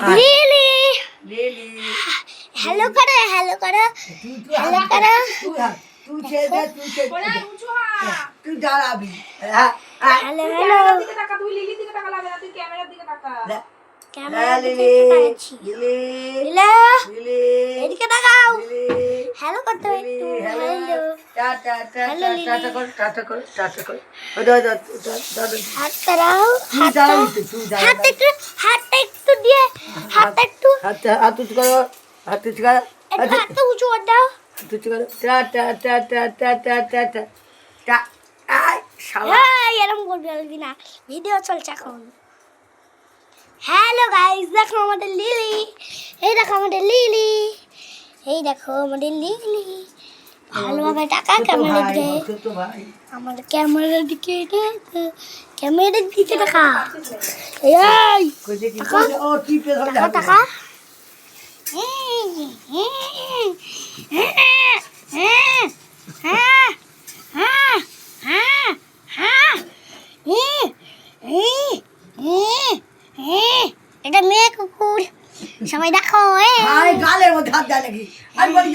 lily lily hello করো hello করো hello করো তুই ছেড়ে দে তুই দাঁড়াবি হ্যালো হ্যালো ক্যামেরার দিকে তাকাচ্ছি লিলা এদিকে তাকাও হ্যালো করতে হবে একটু হ্যালো হাতটা দাও হাতটা একটু দিয়ে হাতটা একটু হাতটা উঁচু করে দাও এরকম করবি না ভিডিও চলছে এখন হ্যালো গাইস দেখো আমাদের লিলি এই দেখো আমাদের লিলি এই দেখো আমাদের লিলি ভালোভাবে টাকা ক্যামেরার দিকে আমাদের ক্যামেরার দিকে ক্যামেরার দিকে টাকা এই টাকা টাকা এটা মেয়ে কুকুর সবাই দেখো গালের মধ্যে হাত দেয় নাকি আমি বলি